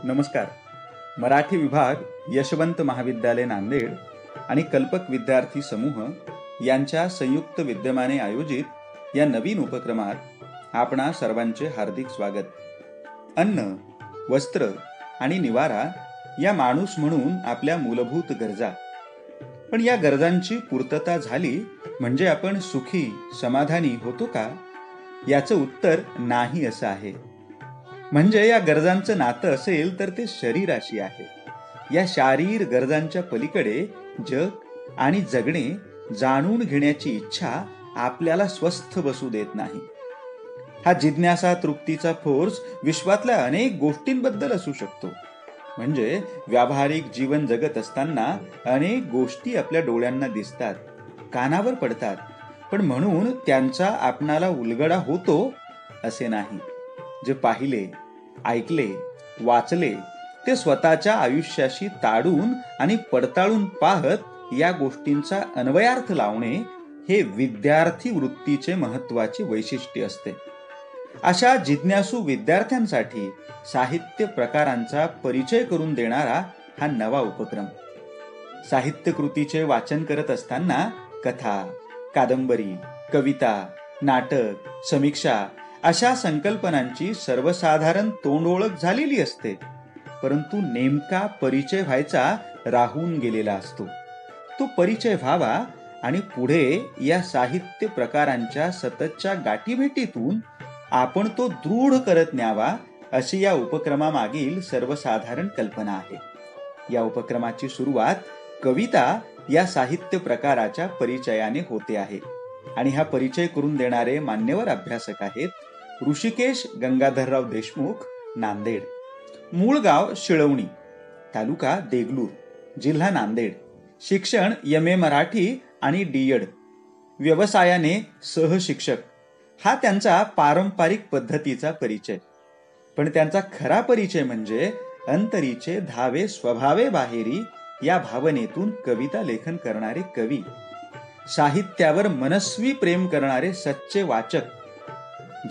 नमस्कार. मराठी विभाग, यशवंत महाविद्यालय नांदेड आणि कल्पक विद्यार्थी समूह यांच्या संयुक्त विद्यमाने आयोजित या नवीन उपक्रमात आपणा सर्वांचे हार्दिक स्वागत. अन्न, वस्त्र आणि निवारा या माणूस म्हणून आपल्या मूलभूत गरजा, पण या गरजांची पूर्तता झाली म्हणजे आपण सुखी समाधानी होतो का? याचं उत्तर नाही असं आहे. म्हणजे या गरजांचं नातं असेल तर ते शरीराशी आहे. या शारीर गरजांच्या पलीकडे जग आणि जगणे जाणून घेण्याची इच्छा आपल्याला स्वस्थ बसू देत नाही. हा जिज्ञासा तृप्तीचा फोर्स विश्वातल्या अनेक गोष्टींबद्दल असू शकतो. म्हणजे व्यावहारिक जीवन जगत असताना अनेक गोष्टी आपल्या डोळ्यांना दिसतात, कानावर पडतात, पण म्हणून त्यांचा आपणाला उलगडा होतो असे नाही. जे पाहिले, ऐकले, वाचले ते स्वतःच्या आयुष्याशी ताडून आणि पडताळून पाहत या गोष्टींचा अन्वयार्थ लावणे हे विद्यार्थी वृत्तीचे महत्वाचे वैशिष्ट्य असते. अशा जिज्ञासू विद्यार्थ्यांसाठी साहित्य प्रकारांचा परिचय करून देणारा हा नवा उपक्रम. साहित्य कृतीचे वाचन करत असताना कथा, कादंबरी, कविता, नाटक, समीक्षा अशा संकल्पनांची सर्वसाधारण तोंडओळख झालेली असते, परंतु नेमका परिचय व्हायचा राहून गेलेला असतो. तो परिचय व्हावा आणि पुढे या साहित्य प्रकारांच्या सततच्या गाठीभेटीतून आपण तो दृढ करत न्यावा अशी या उपक्रमामागील सर्वसाधारण कल्पना आहे. या उपक्रमाची सुरुवात कविता या साहित्य प्रकाराच्या परिचयाने होते आहे आणि हा परिचय करून देणारे मान्यवर अभ्यासक आहेत ऋषिकेश गंगाधरराव देशमुख, नांदेड. मूळ गाव शिळवणी, तालुका देगलूर, जिल्हा नांदेड. शिक्षण एम.ए. मराठी आणि डी.एड. व्यवसायाने सहशिक्षक. हा त्यांचा पारंपरिक पद्धतीचा परिचय. पण त्यांचा खरा परिचय म्हणजे अंतरीचे धावे स्वभावे बाहेरी या भावनेतून कविता लेखन करणारे कवी, साहित्यावर मनस्वी प्रेम करणारे सच्चे वाचक.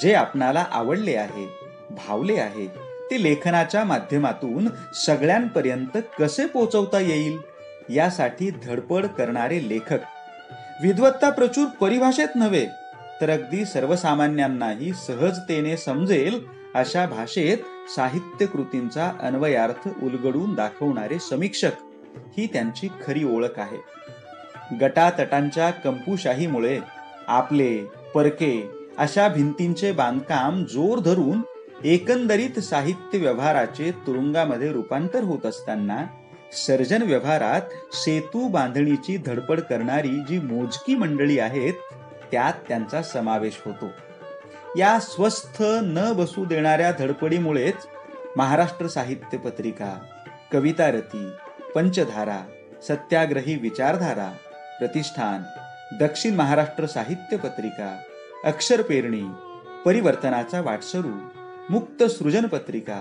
जे आपणाला आवडले आहे, भावले आहे ते लेखनाच्या माध्यमातून सगळ्यांपर्यंत कसे पोहोचवता येईल यासाठी धडपड करणारे लेखक. विद्वत्ता प्रचूर परिभाषेत नव्हे तर अगदी सर्वसामान्यांनाही सहजतेने समजेल अशा भाषेत साहित्य कृतींचा अन्वयार्थ उलगडून दाखवणारे समीक्षक ही त्यांची खरी ओळख आहे. गटातटांच्या कंपुशाहीमुळे आपले परके अशा भिंतींचे बांधकाम जोर धरून एकंदरीत साहित्य व्यवहाराचे तुरुंगामध्ये रूपांतर होत असताना सर्जन व्यवहारात सेतू बांधणीची धडपड करणारी जी मोजकी मंडळी आहेत त्यात त्यांचा समावेश होतो. या स्वस्थ न बसू देणाऱ्या धडपडीमुळेच महाराष्ट्र साहित्य पत्रिका, कवितारती, पंचधारा, सत्याग्रही विचारधारा, प्रतिष्ठान, दक्षिण महाराष्ट्र साहित्य पत्रिका, अक्षर पेरणी, परिवर्तनाचा वाटसरू, मुक्त सृजन पत्रिका,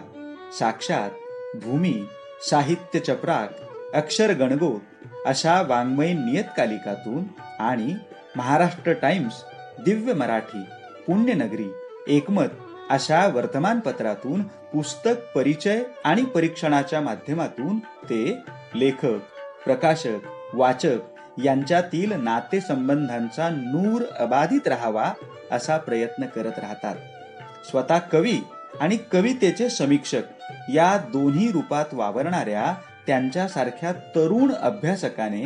साक्षात, भूमी, साहित्य चपराक, अक्षर गणगोत अशा वाङ्मय नियतकालिकातून आणि महाराष्ट्र टाइम्स, दिव्य मराठी, पुण्यनगरी, एकमत अशा वर्तमानपत्रातून पुस्तक परिचय आणि परीक्षणाच्या माध्यमातून ते लेखक, प्रकाशक, वाचक यांच्यातील नातेसंबंधांचा नूर अबाधित राहावा असा प्रयत्न करत राहतात. स्वतः कवी आणि कवितेचे समीक्षक या दोन्ही रूपात वावरणाऱ्या त्यांच्यासारख्या तरुण अभ्यासकाने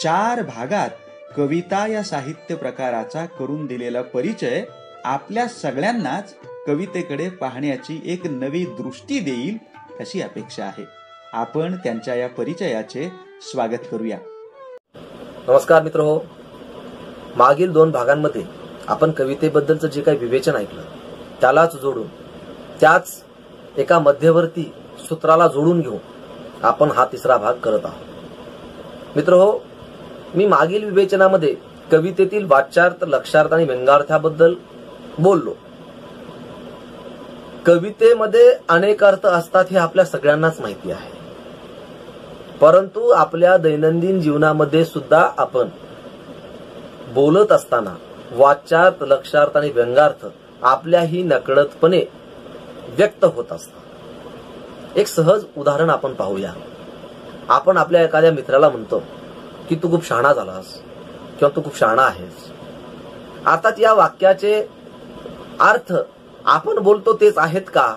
4 भागात कविता या साहित्य प्रकाराचा करून दिलेला परिचय आपल्या सगळ्यांनाच कवितेकडे पाहण्याची एक नवी दृष्टी देईल अशी अपेक्षा आहे. आपण त्यांच्या या परिचयाचे स्वागत करूया. नमस्कार मित्रहो. मागील 2 भागांमध्ये आपण कवितेबद्दलचं जे काही विवेचन ऐकलं त्यालाच जोडून त्याच एका मध्यवर्ती सूत्राला जोडून घेऊन आपण हा 3रा भाग करत आहोत. मित्रहो, मी मागील विवेचनामध्ये कवितेतील वाच्यार्थ, लक्षार्थ आणि व्यंग्यार्थाबद्दल बोललो. कवितेमध्ये अनेक अर्थ असतात हे आपल्या सगळ्यांनाच माहिती आहे, परंतु आपल्या दैनंदिन जीवनामध्ये सुद्धा आपण बोलत असताना वाच्यार्थ, लक्षार्थ आणि व्यंग्यार्थ आपल्याही नकळतपणे व्यक्त होत असतात. एक सहज उदाहरण आपण पाहूया. आपण आपल्या एखाद्या मित्राला म्हणतो की तू खूप शहाणा झालास किंवा तू खूप शहाणा आहेस. आता या वाक्याचे अर्थ आपण बोलतो तेच आहेत का,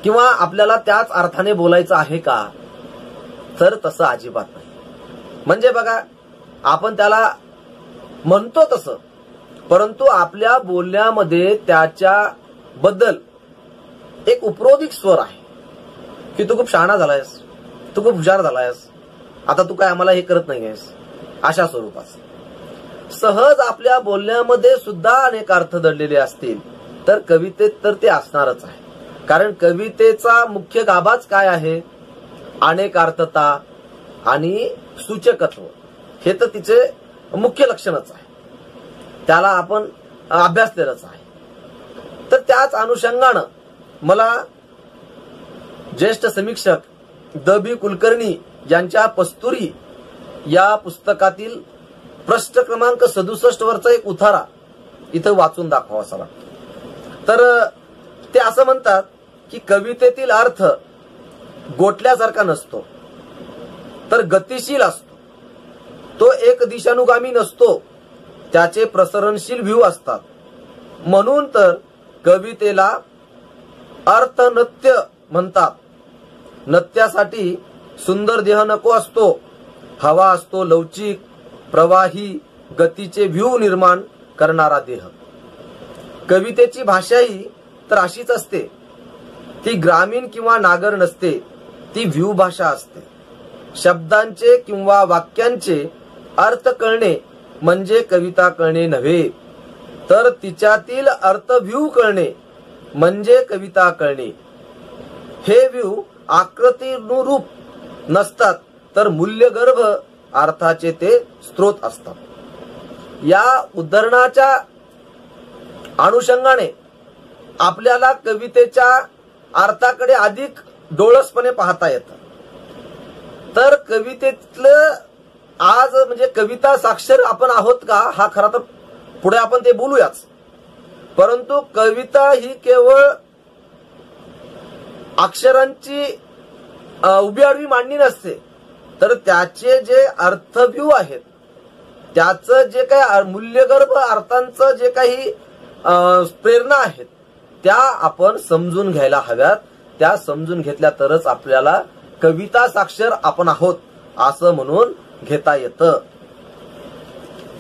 किंवा आपल्याला त्याच अर्थाने बोलायचं आहे का? तर तसं अजिबात नाही. म्हणजे बघा, आपण त्याला म्हणतो तसं, परंतु आपल्या बोलण्यामध्ये त्याच्या बद्दल एक उपरोधिक स्वर आहे की तू खूप शहाणा झालायस, तू खूप हुशार झालायस, आता तू काय आम्हाला हे करत नाहीयेस, अशा स्वरूपात सहज आपल्या बोलण्यामध्ये सुद्धा अनेक अर्थ दडलेले असतील तर कवितेत तर ते असणारच आहे. कारण कवितेचा मुख्य गाभाच काय आहे? अनेकार्थता आणि सूचकत्व, हे तर तिचे मुख्य लक्षणच आहे. त्याला आपण अभ्यासलेलंच आहे. तर त्याच अनुषंगानं मला ज्येष्ठ समीक्षक द बी कुलकर्णी यांच्या पस्तुरी या पुस्तकातील पृष्ठ क्रमांक 67 वरचा एक उतारा इथं वाचून दाखवावासा वाटतो. तर ते असं म्हणतात की कवितेतील अर्थ गोठल्यासारखा नसतो, तर गतिशील असतो. तो एक दिशानुगामी नसतो, त्याचे प्रसरणशील व्ह्यू असतात. म्हणून तर कवितेला अर्थनृत्य म्हणतात. नृत्यासाठी सुंदर देह नको असतो, हवा असतो लवचिक, प्रवाही, गतीचे व्ह्यू निर्माण करणारा देह. कवितेची भाषाही तर अशीच असते. ती ग्रामीण किंवा नागर नसते, ती व्ह्यू भाषा असते. शब्दांचे किंवा वाक्यांचे अर्थ कळणे म्हणजे कविता कळणे नव्हे, तर तिच्यातील अर्थ व्ह्यू कळणे म्हणजे कविता कळणे. हे व्ह्यू आकृतीनुरूप नसतात, तर मूल्यगर्भ अर्थाचे ते स्रोत असतात. या उदाहरणाच्या अनुषंगाने आपल्याला कवितेच्या अर्थाकडे अधिक डोळसपणे पाहता येतं. तर कवितेतलं आज म्हणजे कविता साक्षर आपण आहोत का, हा खरा तर पुढे आपण ते बोलूयाच. परंतु कविता ही केवळ अक्षरांची उभी आडवी मांडणी नसते, तर त्याचे जे अर्थव्यू आहेत, त्याचं जे काही मूल्यगर्भ अर्थांचं जे काही प्रेरणा आहेत, त्या आपण समजून घ्यायला हव्यात. त्या समजून घेतल्या तरच आपल्याला कविता साक्षर आपण आहोत असं म्हणून घेता येतं.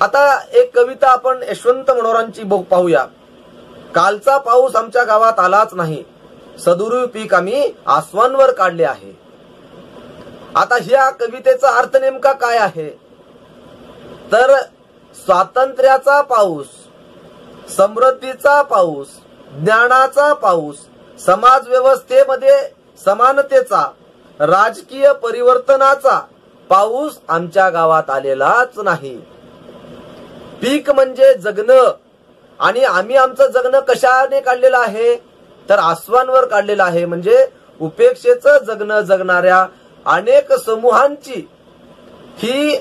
आता एक कविता आपण यशवंत मनोहरांची पाहूया. कालचा पाऊस आमच्या गावात आलाच नाही, सदुरू पीक आम्ही आसवांवर काढले आहे. आता ह्या कवितेचा अर्थ नेमका काय आहे? तर स्वातंत्र्याचा पाऊस, समृद्धीचा पाऊस, ज्ञानाचा पाऊस, समाज व्यवस्थेमध्ये समानतेचा, राजकीय परिवर्तनाचा पाऊस आमच्या गावात आलेलाच नाही. पीक म्हणजे जगणं, आणि आम्ही आमचं जगणं कशाने काढलेलं आहे? तर आसवांवर काढलेलं आहे. म्हणजे उपेक्षेचं जगणं जगणाऱ्या अनेक समूहांची ही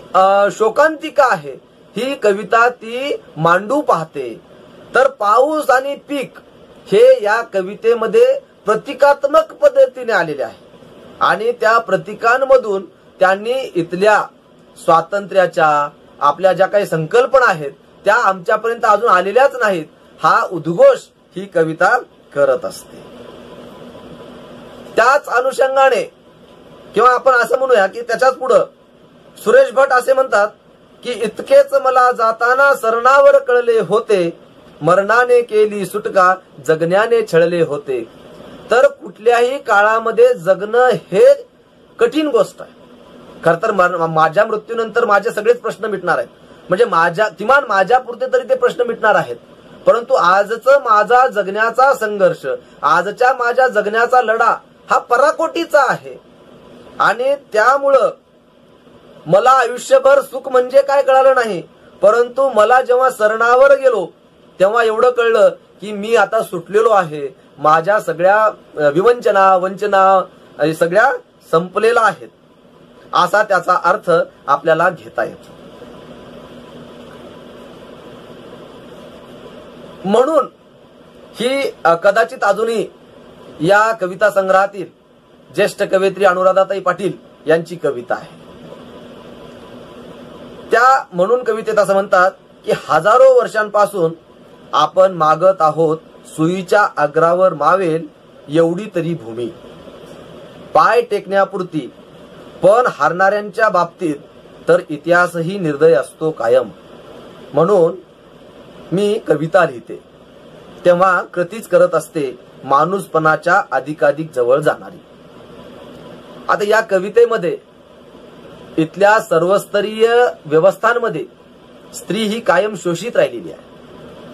शोकांतिका आहे. ही कविता ती मांडू पाहते. तर पाऊस आणि पीक हे या कवितेमध्ये प्रतिकात्मक पद्धतीने आलेले आहे, आणि त्या प्रतिकांमधून त्यांनी इथल्या स्वातंत्र्याच्या आपल्या ज्या काही संकल्पना आहेत त्या आमच्यापर्यंत अजून आलेल्याच नाहीत, हा उद्घोष ही कविता करत असते. त्याच अनुषंगाने किंवा आपण असं म्हणूया की त्याच्याच पुढं सुरेश भट असे म्हणतात की इतकेच मला जाताना सरणावर कळले होते, मरणाने केली सुटका जगण्याने छळले होते. तर कुठल्याही काळामध्ये जगणं हे कठीण गोष्ट आहे. खर तर माझ्या मृत्यूनंतर माझे सगळेच प्रश्न मिटणार आहेत, म्हणजे किमान माझ्यापुरते तरी ते प्रश्न मिटणार आहेत. परंतु आजचा माझा जगण्याचा संघर्ष, आजच्या माझ्या जगण्याचा लढा हा पराकोटीचा आहे. आणि त्यामुळं मला आयुष्यभर सुख म्हणजे काय कळालं नाही, परंतु मला जेव्हा सरणावर गेलो तेव्हा एवढं कळलं की मी आता सुटलेलो आहे. माझ्या सगळ्या विवंचना वंचना सगळ्या संपलेल्या आहेत, असा त्याचा अर्थ आपल्याला घेता येतो. म्हणून ही कदाचित अजूनही या कविता संग्रहातील ज्येष्ठ कवयित्री अनुराधाताई पाटील यांची कविता आहे. त्या म्हणून कवितेत असं म्हणतात की हजारो वर्षांपासून आपण मागत आहोत सुईच्या अग्रावर मावेल एवढी तरी भूमी. पाय टेकण्यापुरती, पण हारणाऱ्यांच्या बाबतीत तर इतिहासही निर्दय असतो कायम. म्हणून मी कविता लिहिते तेव्हा कृतीच करत असते माणूसपणाच्या अधिकाधिक जवळ जाणारी. आता या कवितेमध्ये इथल्या सर्वस्तरीय व्यवस्थांमध्ये स्त्री ही कायम शोषित राहिलेली आहे.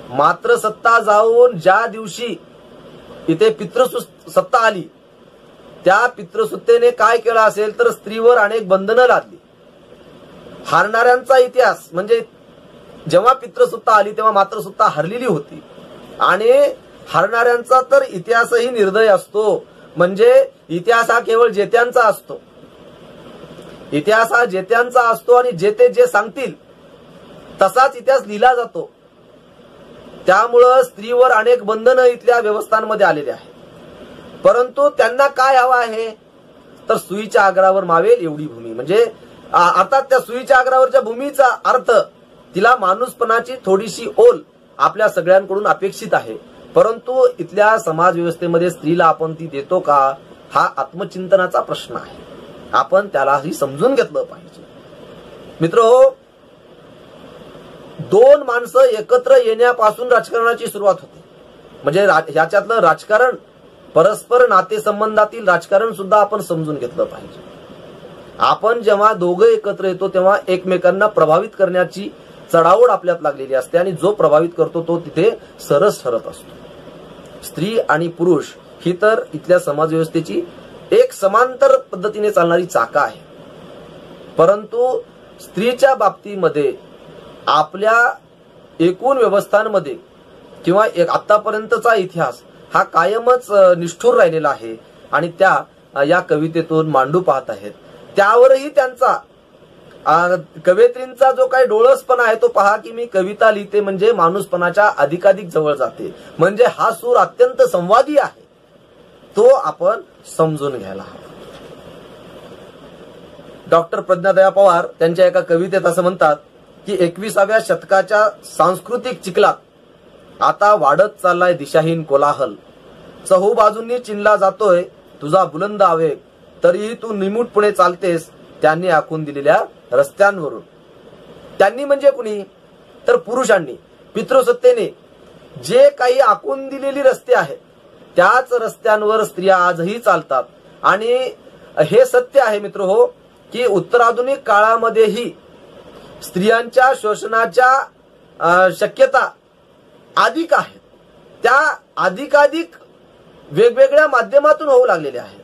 मात्र सत्ता जाऊन ज्या दिवशी इथे पितृसत्ता आली, त्या पितृसत्तेने काय केलं असेल तर स्त्रीवर अनेक बंधनं लादली. हारणाऱ्यांचा इतिहास म्हणजे जेव्हा पितृसत्ता आली तेव्हा मातृसत्ता हरलेली होती आणि हारणाऱ्यांचा तर इतिहासही निर्दय असतो. म्हणजे इतिहास हा केवळ जेत्यांचा असतो. इतिहास हा जेत्यांचा असतो आणि जेते जे सांगतील तसाच इतिहास लिहिला जातो. त्यामुळं स्त्रीवर अनेक बंधनं इथल्या व्यवस्थांमध्ये आलेली आहेत. परंतु त्यांना काय हवं आहे तर सुईच्या आग्रावर मावेल एवढी भूमी. म्हणजे अर्थात त्या सुईच्या आग्रावरच्या भूमीचा अर्थ तिला माणूसपणाची थोडीशी ओल आपल्या सगळ्यांकडून अपेक्षित आहे. परंतु इथल्या समाज व्यवस्थेमध्ये स्त्रीला आपण ती देतो का, हा आत्मचिंतनाचा प्रश्न आहे. आपण त्यालाही समजून घेतलं पाहिजे. मित्रहो, दोन माणसं एकत्र येण्यापासून राजकारणाची सुरुवात होते. म्हणजे ह्याच्यातलं राजकारण, परस्पर नातेसंबंधातील राजकारण सुद्धा आपण समजून घेतलं पाहिजे. आपण जेव्हा दोघं एकत्र येतो तेव्हा एकमेकांना प्रभावित करण्याची चढाओढ आपल्यात लागलेली असते आणि जो प्रभावित करतो तो तिथे सरस ठरत असतो. स्त्री आणि पुरुष ही तर इथल्या समाज व्यवस्थेची एक समांतर पद्धतीने चालणारी चाका आहे. परंतु स्त्रीच्या बाबतीमध्ये आपल्या एकूण व्यवस्थांमध्ये किंवा आतापर्यंतचा इतिहास हा कायमच निष्ठुर राहिलेला आहे आणि त्या या कवितेतून मांडू पाहत आहेत. त्यावरही त्यांचा कवयित्रींचा जो काही डोळसपणा आहे तो पहा की मी कविता लिहिते म्हणजे माणूसपणाच्या अधिकाधिक जवळ जाते. म्हणजे हा सूर अत्यंत संवादी आहे, तो आपण समजून घ्यायला हवा. डॉक्टर प्रज्ञादया पवार त्यांच्या एका कवितेत असं म्हणतात की 21व्या शतकाच्या सांस्कृतिक चिखलात आता वाढत चाललाय दिशाहीन कोलाहल. चहूबाजूंनी चिनला जातोय तुझा बुलंद आवेग, तरीही तू निमूटपणे चालतेस त्यांनी आखून दिलेल्या रस्त्यांवरून. त्यांनी म्हणजे कुणी तर पुरुषांनी पितृसत्तेने जे काही आखून दिलेली रस्ते आहेत त्याच रस्त्यांवर स्त्रिया आजही चालतात. आणि हे सत्य आहे मित्रहो की उत्तराधुनिक काळामध्येही स्त्रियांच्या शोषणाच्या शक्यता अधिक आहेत. त्या अधिकाधिक वेगवेगळ्या माध्यमातून होऊ लागलेल्या आहेत.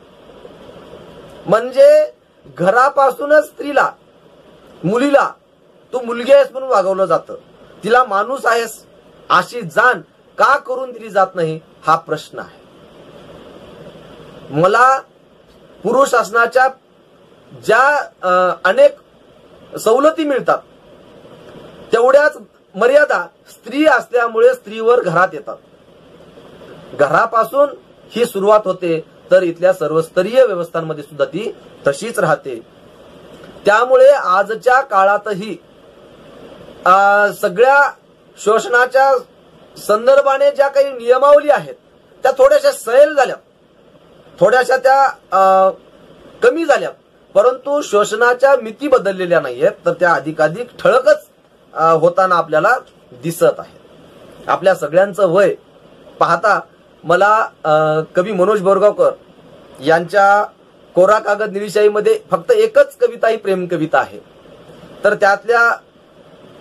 म्हणजे घरापासूनच स्त्रीला, मुलीला तू मुलगी आहेस म्हणून वागवलं जातं. तिला माणूस आहेस अशी जाण का करून दिली जात नाही हा प्रश्न आहे. मला पुरुष शासनाच्या ज्या अनेक सवलती मिळतात तेवढ्याच मर्यादा स्त्री असल्यामुळे स्त्रीवर घरात येतात. घरापासून ही सुरुवात होते तर इथल्या सर्वस्तरीय व्यवस्थांमध्ये सुद्धा ती तशीच राहते. त्यामुळे आजच्या काळातही सगळ्या शोषणाच्या संदर्भाने ज्या काही नियमावली आहेत त्या थोड्याशा सैल झाल्या, थोड्याशा त्या कमी झाल्या, परंतु शोषणाच्या मिती बदललेल्या नाहीयेत, तर त्या अधिकाधिक ठळकच होताना आपल्याला दिसत आहेत. आपल्या सगळ्यांचं वय पाहता मला कवी मनोज बोरगावकर यांच्या कोरा कागद निळीशाहीमध्ये फक्त एकच कविता ही प्रेम कविता आहे. तर त्यातल्या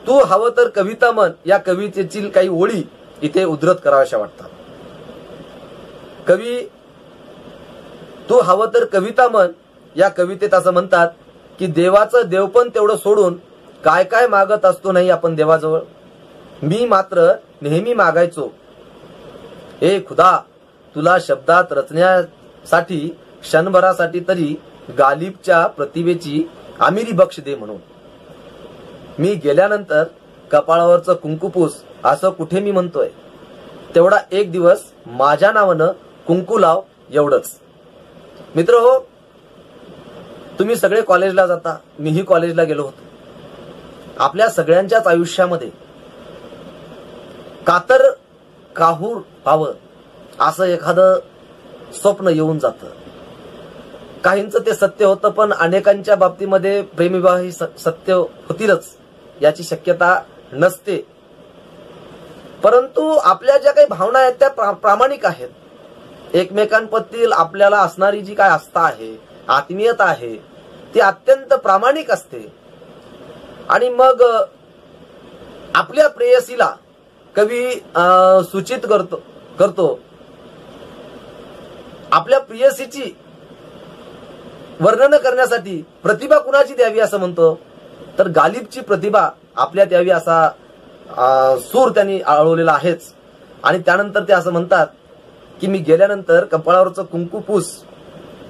तू हवं तर कविता मन या कवितेतील काही ओळी इथे उद्धृत कराव्याशा वाटतात. कवी तू हवं तर कविता मन या कवितेत असं म्हणतात की देवाचं देवपण तेवढं सोडून काय काय मागत असतो नाही आपण देवाजवळ. मी मात्र नेहमी मागायचो ए खुदा तुला शब्दात रचण्यासाठी क्षणभरासाठी तरी गालिबच्या प्रतिभेची आमिरी बक्ष दे म्हणून. मी गेल्यानंतर कपाळावरचं कुंकुपूस असं कुठे मी म्हणतोय, तेवढा एक दिवस माझ्या नावानं कुंकू लाव एवढंच. मित्र हो, तुम्ही सगळे कॉलेजला जाता, मीही कॉलेजला गेलो होतो. आपल्या सगळ्यांच्याच आयुष्यामध्ये कातर काहूर व्हावं असं एखादं स्वप्न येऊन जातं. काहींचं ते सत्य होतं, पण अनेकांच्या बाबतीमध्ये प्रेमविवाह ही सत्य होतीलच याची शक्यता नसते. परंतु आपल्या ज्या काही भावना आहेत त्या प्रामाणिक आहेत. एकमेकांबद्दल आपल्याला असणारी जी काय आस्था आहे, आत्मीयता आहे, ती अत्यंत प्रामाणिक असते. आणि मग आपल्या प्रेयसीला कवी सूचित करतो आपल्या प्रेयसीची वर्णन करण्यासाठी प्रतिभा कुणाची द्यावी असं म्हणतो, तर गालिबची प्रतिभा आपल्यात यावी असा सूर त्यांनी आळवलेला आहेच. आणि त्यानंतर ते असं म्हणतात की मी गेल्यानंतर कपाळावरचं कुंकू पूस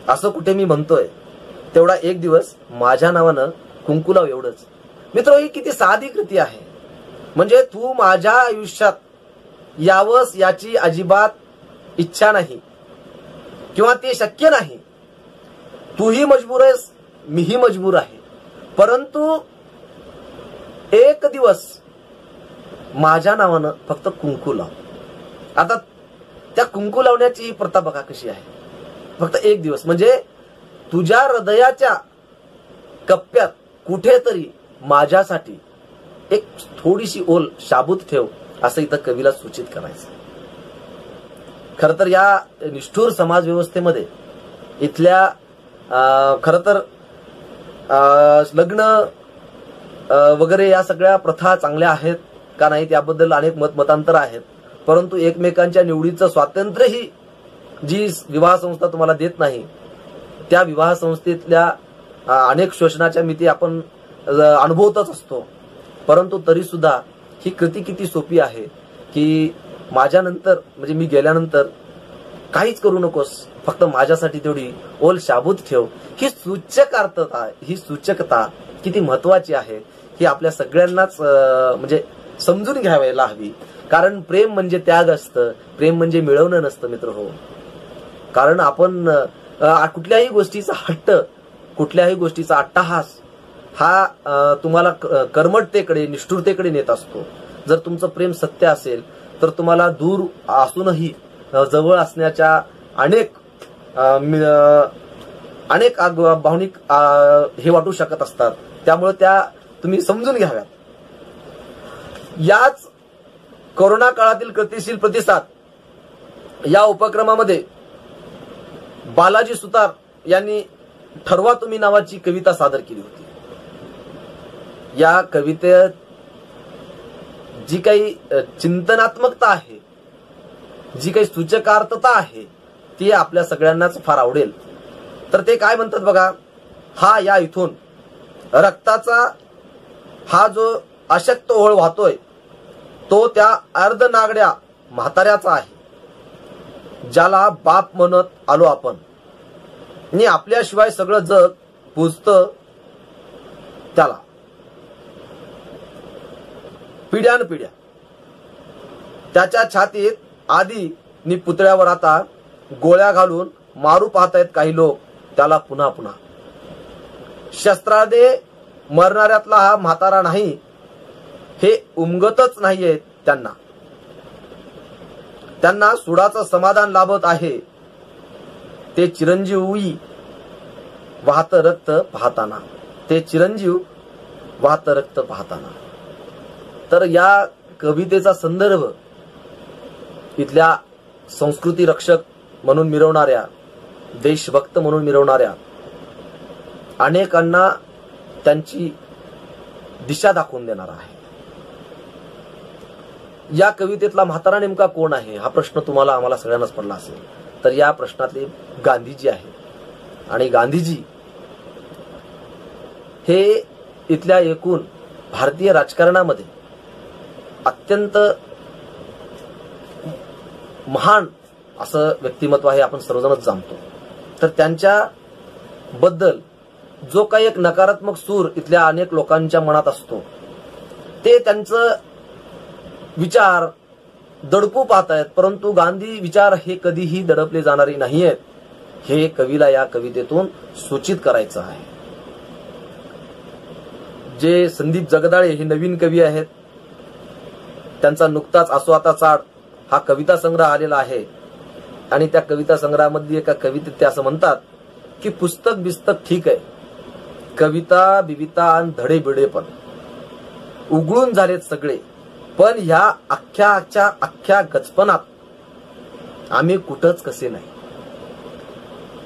असं कुठे मी म्हणतोय, तेवढा एक दिवस माझ्या नावानं कुंकू लाव एवढंच. मित्र, ही किती साधी कृती आहे. म्हणजे तू माझ्या आयुष्यात यावंस याची अजिबात इच्छा नाही किंवा ते शक्य नाही. तूही मजबूर आहेस, मीही मजबूर आहे. परंतु एक दिवस माझ्या नावानं फक्त कुंकू लाव. आता त्या कुंकू लावण्याची प्रथा बघा कशी आहे. फक्त एक दिवस, म्हणजे तुझ्या हृदयाच्या कप्प्यात कुठेतरी माझ्यासाठी एक थोडीशी ओल शाबूत ठेव असं इथं कवीला सूचित करायचं. खर तर या निष्ठुर समाज व्यवस्थेमध्ये इथल्या खर तर लग्न वगैरे या सगळ्या प्रथा चांगल्या आहेत का नाहीत याबद्दल अनेक मतांतर आहेत. परंतु एकमेकांच्या निवडीचं स्वातंत्र्यही जी विवाह संस्था तुम्हाला देत नाही, त्या विवाह संस्थेतल्या अनेक शोषणाच्या मिती आपण अनुभवतच असतो. परंतु तरी सुद्धा ही कृती किती सोपी आहे की माझ्यानंतर म्हणजे मी गेल्यानंतर काहीच करू नकोस, फक्त माझ्यासाठी तेवढी ओल शाबूत ठेव. ही सूचकता किती महत्वाची आहे ही आपल्या सगळ्यांनाच म्हणजे समजून घ्यायला हवी. कारण प्रेम म्हणजे त्याग असतं, प्रेम म्हणजे मिळवणं नसतं मित्र हो. कारण आपण कुठल्याही गोष्टीचा हट्ट, कुठल्याही गोष्टीचा अट्टहास हा तुम्हाला कर्मठतेकडे, निष्ठुरतेकडे नेत असतो. जर तुमचं प्रेम सत्य असेल तर तुम्हाला दूर असूनही जवळ असण्याच्या अनेक भावनिक हे वाटू शकत असतात. त्यामुळे त्या तुम्ही समजून घ्याव्यात. याच कोरोना काळातील गतिशील प्रतिसाद या उपक्रमामध्ये बालाजी सुतार यांनी ठरवा तुम्ही नावाची कविता सादर केली होती. या कवितेत जी काही चिंतनात्मकता आहे, जी काही सूचकार्थता आहे, ती आपल्या सगळ्यांनाच फार आवडेल. तर ते काय म्हणतात बघा. हा या इथून रक्ताचा हा जो अशक्त ओळ वाहतोय तो त्या अर्धनागड्या म्हाताऱ्याचा आहे, ज्याला बाप म्हणत आलो आपण, आणि आपल्याशिवाय सगळं जग पुजतं त्याला. पिढ्यानपिढ्या त्याच्या छातीत आधी नि पुतळ्यावर आता गोळ्या घालून मारू पाहतायत काही लोक त्याला पुन्हा पुन्हा. शस्त्रादे मरणाऱ्यातला हा म्हातारा नाही हे उमगतच नाहीये त्यांना. त्यांना सुडाचं समाधान लाभत आहे ते चिरंजीवी वाहत रक्त पाहताना, ते चिरंजीव वाहत रक्त पाहताना. तर या कवितेचा संदर्भ इथल्या संस्कृती रक्षक म्हणून मिरवणाऱ्या, देशभक्त म्हणून मिरवणाऱ्या अनेकांना त्यांची दिशा दाखवून देणारा आहे. या कवितेतला म्हातारा नेमका कोण आहे हा प्रश्न तुम्हाला आम्हाला सगळ्यांनाच पडला असेल. तर या प्रश्नातले गांधीजी आहे. आणि गांधीजी हे इथल्या एकूण भारतीय राजकारणामध्ये अत्यंत महान असं व्यक्तिमत्व आहे, आपण सर्वजणच जाणतो. तर त्यांच्या बद्दल जो काही एक नकारात्मक सूर इथल्या अनेक लोकांच्या मनात असतो, ते त्यांचं विचार दडपू पाहतायत. परंतु गांधी विचार हे कधीही दडपले जाणारे नाहीयेत. हे कवीला या कवितेतून सूचित करायचं आहे. जे संदीप जगदाळे हे नवीन कवी आहेत, त्यांचा नुकताच असो आता चाड हा कविता संग्रह आलेला आहे आणि त्या कविता संग्रहामध्ये एका कवितेत ते असं म्हणतात की पुस्तक बिस्तक ठीक आहे, कविता बिविता आणि धडे बिडे पण उघडून झालेत सगळे, पण ह्या अख्ख्या गचपनात आम्ही कुठंच कसे नाही.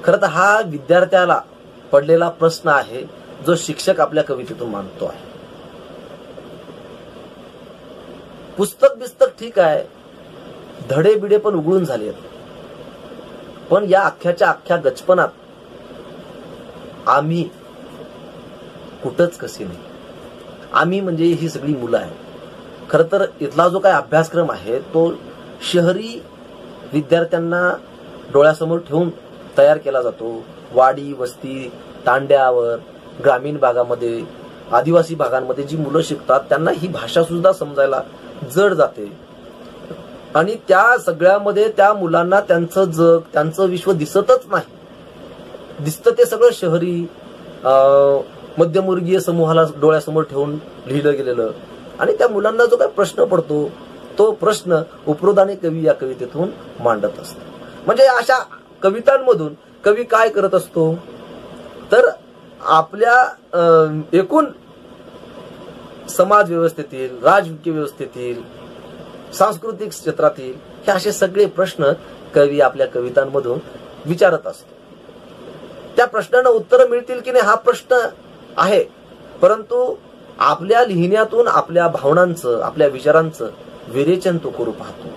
खरं तर हा विद्यार्थ्याला पडलेला प्रश्न आहे जो शिक्षक आपल्या कवितेतून मांडतो आहे. पुस्तक बिस्तक ठीक आहे, धडे बिडे पण उघडून झालेत, पण या अख्ख्या गचपनात आम्ही कुठंच कसे नाही. आम्ही म्हणजे ही सगळी मुलं आहेत. खरं तर इथला जो काय अभ्यासक्रम आहे तो शहरी विद्यार्थ्यांना डोळ्यासमोर ठेवून तयार केला जातो. वाडी वस्ती तांड्यावर ग्रामीण भागामध्ये आदिवासी भागांमध्ये जी मुलं शिकतात त्यांना ही भाषा सुद्धा समजायला जड जाते आणि त्या सगळ्यामध्ये त्या मुलांना त्यांचं जग त्यांचं विश्व दिसतच नाही. दिसतं ते सगळं शहरी मध्यमवर्गीय समूहाला डोळ्यासमोर ठेवून लिहिलं गेलेलं आणि त्या मुलांना जो काही प्रश्न पडतो तो प्रश्न उपरोधाने कवी या कवितेतून मांडत असतो. म्हणजे अशा कवितांमधून कवी काय करत असतो तर आपल्या एकूण समाज व्यवस्थेतील राजकीय व्यवस्थेतील सांस्कृतिक क्षेत्रातील हे असे सगळे प्रश्न कवी आपल्या कवितांमधून विचारत असतो. त्या प्रश्नांना उत्तर मिळतील की नाही हा प्रश्न आहे, परंतु आपल्या लिहिण्यातून आपल्या भावनांचं आपल्या विचारांचं विरेचन तो करू पाहतो.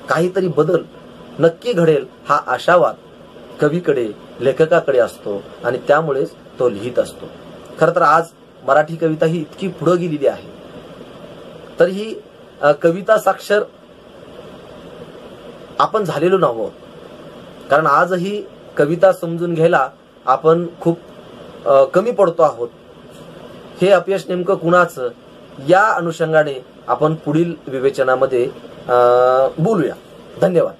काहीतरी बदल नक्की घडेल हा आशावाद कवीकडे लेखकाकडे असतो आणि त्यामुळेच तो लिहित असतो. खरं तर आज मराठी कविता ही इतकी पुढे गेलेली आहे तर ही कविता साक्षर आपण झालेलो नव्हतो. कारण आजही कविता समजून घ्यायला आपण खूप कमी पडतो आहोत. हे अपयश नेमकं कुणाचं या अनुषंगाने आपण पुढील विवेचनामध्ये बोलूया. धन्यवाद.